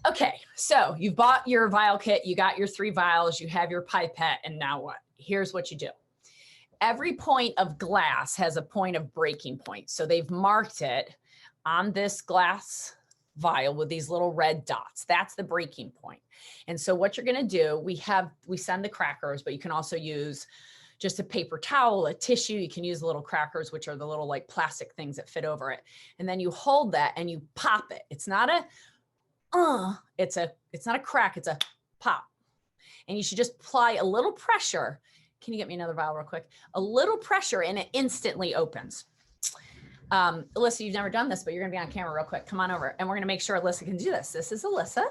Okay, so you've bought your vial kit, you got your 3 vials, you have your pipette, and now what? Here's what you do. Every point of glass has a point of breaking point. So they've marked it on this glass vial with these little red dots. That's the breaking point. And so what you're going to do, we send the crackers, but you can also use just a paper towel, a tissue. You can use little crackers, which are the little like plastic things that fit over it. And then you hold that and you pop it. It's not a it's not a crack, it's a pop. And you should just apply a little pressure. Can you get me another vial real quick? A little pressure and it instantly opens. Alyssa, you've never done this, but you're gonna be on camera real quick. Come on over and we're gonna make sure Alyssa can do this. This is Alyssa.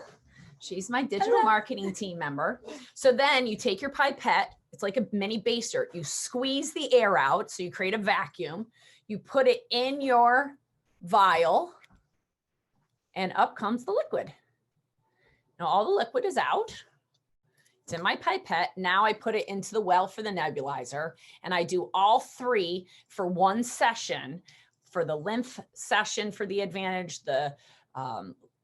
She's my digital marketing team member. So then you take your pipette, it's like a mini baster. You squeeze the air out, so you create a vacuum. You put it in your vial and up comes the liquid. Now all the liquid is out. It's in my pipette. Now I put it into the well for the nebulizer and I do all 3 for one session, for the lymph session for the Advantage, the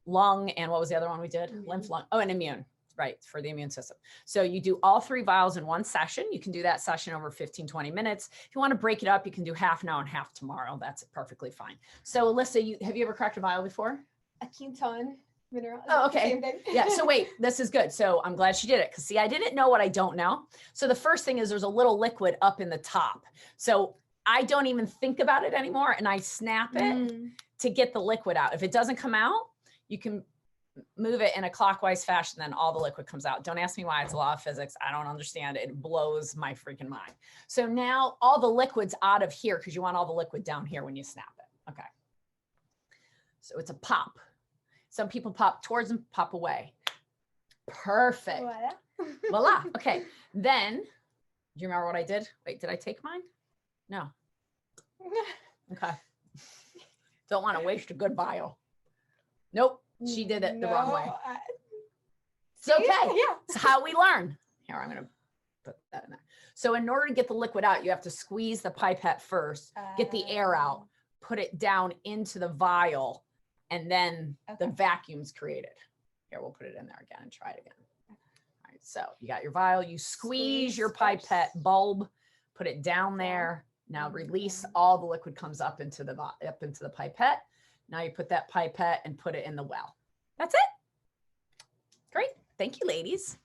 lung, and what was the other one we did? Lymph, lung, and immune, right, for the immune system. So you do all 3 vials in one session. You can do that session over 15, 20 minutes. If you want to break it up, you can do half now and half tomorrow. That's perfectly fine. So Alyssa, have you ever cracked a vial before? A keton mineral. Oh, okay. Yeah. So wait, this is good. So I'm glad she did it. Cause see, I didn't know what I don't know. So the first thing is there's a little liquid up in the top. So I don't even think about it anymore. And I snap it to get the liquid out. If it doesn't come out, you can move it in a clockwise fashion. Then all the liquid comes out. Don't ask me why. It's a law of physics. I don't understand it. It blows my freaking mind. So now all the liquid's out of here because you want all the liquid down here when you snap it. Okay. So it's a pop. Some people pop towards and pop away. Perfect. Voila. Voila. Okay. Then, do you remember what I did? Wait, did I take mine? No. Okay. Don't want to waste a good vial. Nope. She did it the wrong way. It's okay. Yeah. It's how we learn. Here, I'm going to put that in there. So in order to get the liquid out, you have to squeeze the pipette first, get the air out, put it down into the vial, and then the vacuum's created. Here, we'll put it in there again and try it again. All right, so you got your vial, you squeeze your pipette bulb, put it down there. Now release, all the liquid comes up into the pipette. Now you put that pipette and put it in the well. That's it. Great. Thank you, ladies.